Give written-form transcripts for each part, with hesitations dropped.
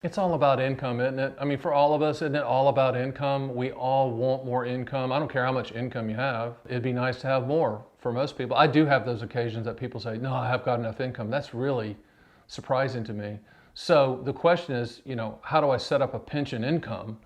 It's all about income, isn't it? I mean, for all of us, isn't it all about income? We all want more income. I don't care how much income you have. It'd be nice to have more for most people. I do have those occasions that people say, no, I have got enough income. That's really surprising to me. So the question is, how do I set up a pension income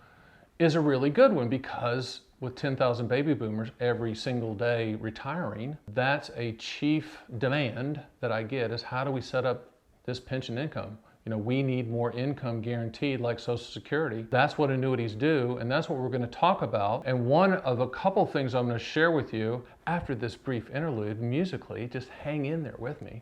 is a really good one, because with 10,000 baby boomers every single day retiring, that's a chief demand that I get is how do we set up this pension income? We need more income guaranteed like Social Security. That's what annuities do, and that's what we're going to talk about. And one of a couple things I'm going to share with you after this brief interlude musically, just hang in there with me,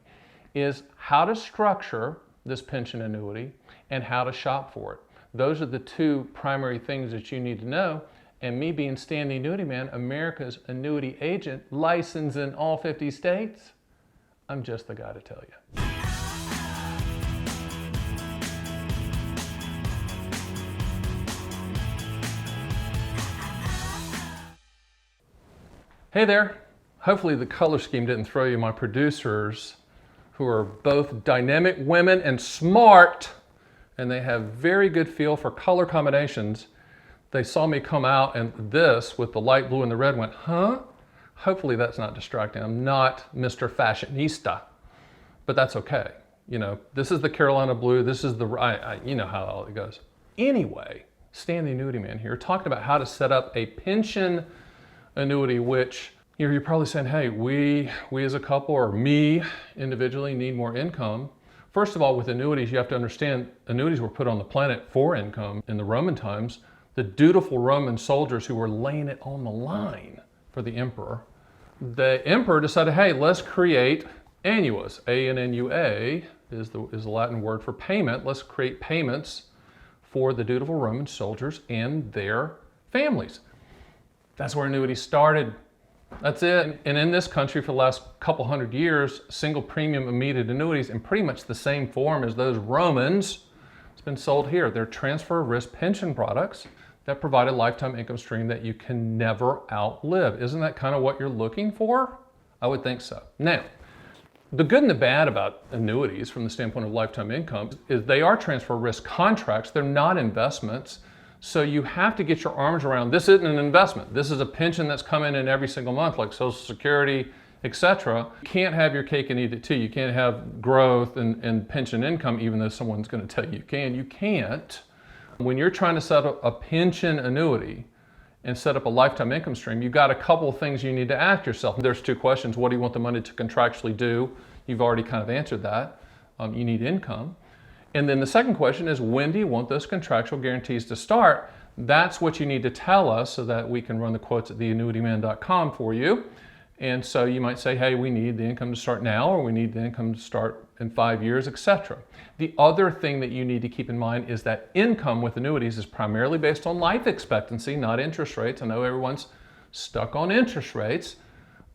is how to structure this pension annuity and how to shop for it. Those are the two primary things that you need to know. And me being Stan the Annuity Man, America's annuity agent, licensed in all 50 states, I'm just the guy to tell you. Hey there. Hopefully the color scheme didn't throw you. My producers, who are both dynamic women and smart, and they have very good feel for color combinations, they saw me come out and this with the light blue and the red went, huh? Hopefully that's not distracting. I'm not Mr. Fashionista, but that's okay. This is the Carolina blue. This is the, you know how all it goes. Anyway, Stan the Annuity Man here, talking about how to set up a pension annuity, which you're probably saying, hey, we as a couple or me individually need more income. First of all, with annuities, you have to understand annuities were put on the planet for income. In the Roman times, the dutiful Roman soldiers who were laying it on the line for the emperor decided, hey, let's create annuas. A-N-N-U-A is the Latin word for payment. Let's create payments for the dutiful Roman soldiers and their families. That's where annuities started. That's it. And in this country for the last couple hundred years, single premium immediate annuities in pretty much the same form as those Romans, it's been sold here. They're transfer risk pension products that provide a lifetime income stream that you can never outlive. Isn't that kind of what you're looking for? I would think so. Now, the good and the bad about annuities from the standpoint of lifetime income is they are transfer risk contracts. They're not investments. So you have to get your arms around, this isn't an investment. This is a pension that's coming in every single month, like Social Security, etc. You can't have your cake and eat it too. You can't have growth and pension income, even though someone's going to tell you you can. You can't. When you're trying to set up a pension annuity and set up a lifetime income stream, you've got a couple of things you need to ask yourself. There's two questions. What do you want the money to contractually do? You've already kind of answered that. You need income. And then the second question is, when do you want those contractual guarantees to start? That's what you need to tell us so that we can run the quotes at theannuityman.com for you. And so you might say, hey, we need the income to start now, or we need the income to start in 5 years, etc. The other thing that you need to keep in mind is that income with annuities is primarily based on life expectancy, not interest rates. I know everyone's stuck on interest rates,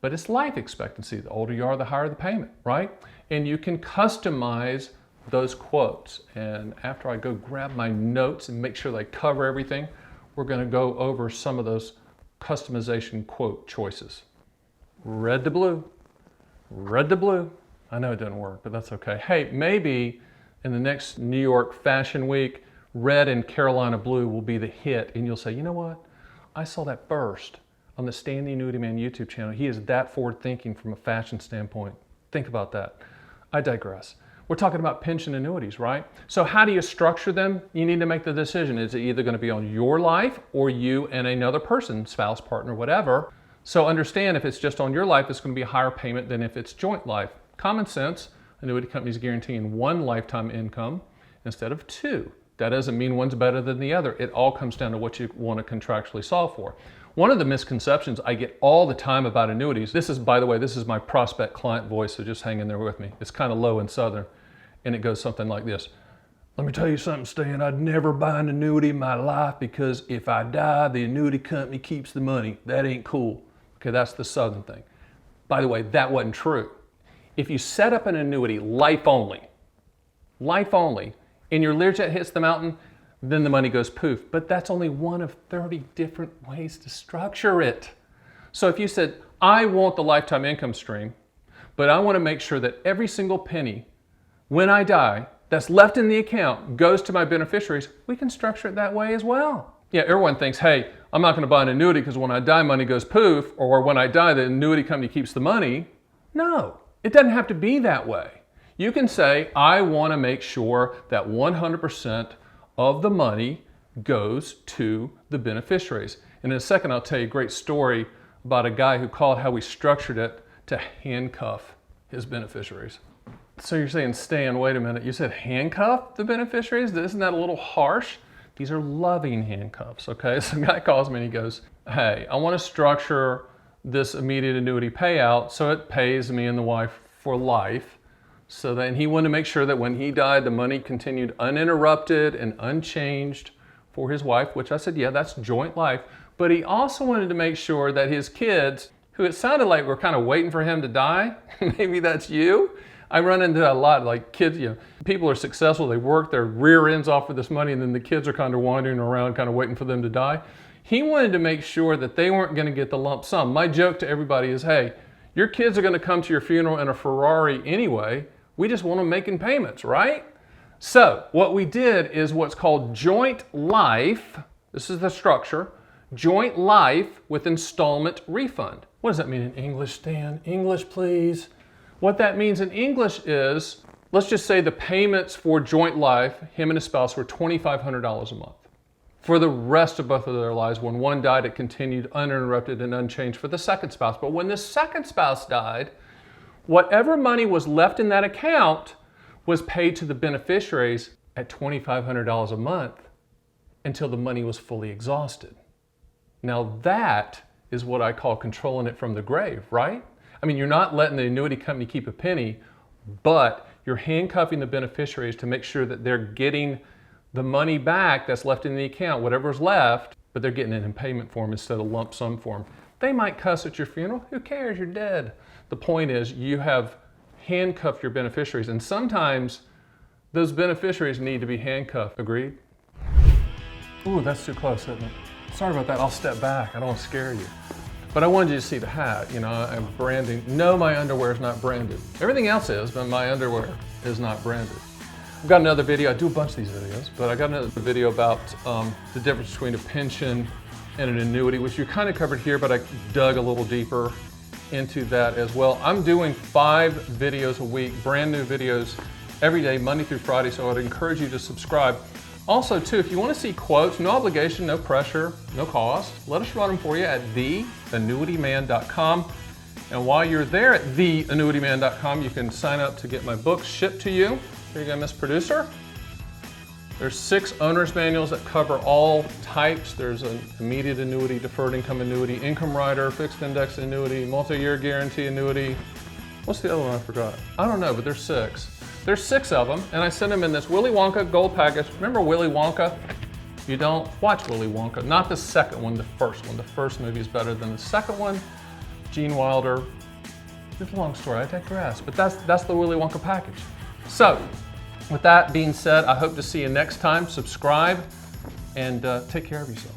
but it's life expectancy. The older you are, the higher the payment, right? And you can customize those quotes. And after I go grab my notes and make sure they cover everything, we're going to go over some of those customization quote choices. Red to blue, red to blue. I know it doesn't work, but that's okay. Hey, maybe in the next New York Fashion Week, red and Carolina blue will be the hit, and you'll say, you know what? I saw that burst on the Stan the Annuity Man YouTube channel. He is that forward thinking from a fashion standpoint. Think about that. I digress. We're talking about pension annuities, right? So how do you structure them? You need to make the decision. Is it either going to be on your life or you and another person, spouse, partner, whatever? So understand, if it's just on your life, it's going to be a higher payment than if it's joint life. Common sense, annuity companies guaranteeing one lifetime income instead of two. That doesn't mean one's better than the other. It all comes down to what you want to contractually solve for. One of the misconceptions I get all the time about annuities, this is, by the way, this is my prospect client voice, so just hang in there with me. It's kind of low and southern, and it goes something like this. Let me tell you something, Stan, I'd never buy an annuity in my life because if I die, the annuity company keeps the money. That ain't cool. Okay, that's the southern thing. By the way, that wasn't true. If you set up an annuity life only, and your Learjet hits the mountain, then the money goes poof. But that's only one of 30 different ways to structure it. So if you said, I want the lifetime income stream, but I want to make sure that every single penny, when I die, that's left in the account goes to my beneficiaries, we can structure it that way as well. Yeah, everyone thinks, hey, I'm not going to buy an annuity because when I die, money goes poof, or when I die, the annuity company keeps the money. No, it doesn't have to be that way. You can say, I want to make sure that 100% of the money goes to the beneficiaries. And in a second, I'll tell you a great story about a guy who called how we structured it to handcuff his beneficiaries. So you're saying, Stan, wait a minute, you said handcuff the beneficiaries? Isn't that a little harsh? These are loving handcuffs, okay? So the guy calls me and he goes, hey, I want to structure this immediate annuity payout so it pays me and the wife for life. So then he wanted to make sure that when he died, the money continued uninterrupted and unchanged for his wife, which I said, yeah, that's joint life. But he also wanted to make sure that his kids, who it sounded like were kind of waiting for him to die, maybe that's you. I run into a lot, like kids, people are successful, they work their rear ends off of this money, and then the kids are kind of wandering around, kind of waiting for them to die. He wanted to make sure that they weren't going to get the lump sum. My joke to everybody is, hey, your kids are going to come to your funeral in a Ferrari anyway. We just want them making payments, right? So what we did is what's called joint life. This is the structure. Joint life with installment refund. What does that mean in English, Stan? English, please. What that means in English is, let's just say the payments for joint life, him and his spouse, were $2,500 a month. For the rest of both of their lives, when one died, it continued uninterrupted and unchanged for the second spouse. But when the second spouse died, whatever money was left in that account was paid to the beneficiaries at $2,500 a month until the money was fully exhausted. Now that is what I call controlling it from the grave, right? I mean, you're not letting the annuity company keep a penny, but you're handcuffing the beneficiaries to make sure that they're getting the money back that's left in the account, whatever's left, but they're getting it in payment form instead of lump sum form. They might cuss at your funeral. Who cares? You're dead. The point is you have handcuffed your beneficiaries, and sometimes those beneficiaries need to be handcuffed. Agreed? Ooh, that's too close, isn't it? Sorry about that. I'll step back. I don't want to scare you. But I wanted you to see the hat. I have branding. No, my underwear is not branded. Everything else is, but my underwear is not branded. I've got another video. I do a bunch of these videos, but I got another video about the difference between a pension and an annuity, which you kind of covered here, but I dug a little deeper into that as well. I'm doing 5 videos a week, brand new videos every day, Monday through Friday, so I'd encourage you to subscribe. Also, too, if you want to see quotes, no obligation, no pressure, no cost, let us run them for you at theannuityman.com. And while you're there at theannuityman.com, you can sign up to get my books shipped to you. Here you go, Miss Producer. There's 6 owner's manuals that cover all types. There's an immediate annuity, deferred income annuity, income rider, fixed index annuity, multi-year guarantee annuity. What's the other one I forgot? I don't know, but there's 6. There's 6 of them, and I sent them in this Willy Wonka gold package. Remember Willy Wonka? If you don't, watch Willy Wonka. Not the second one, the first one. The first movie is better than the second one. Gene Wilder. It's a long story, I digress, but that's the Willy Wonka package. So, with that being said, I hope to see you next time. Subscribe and take care of yourself.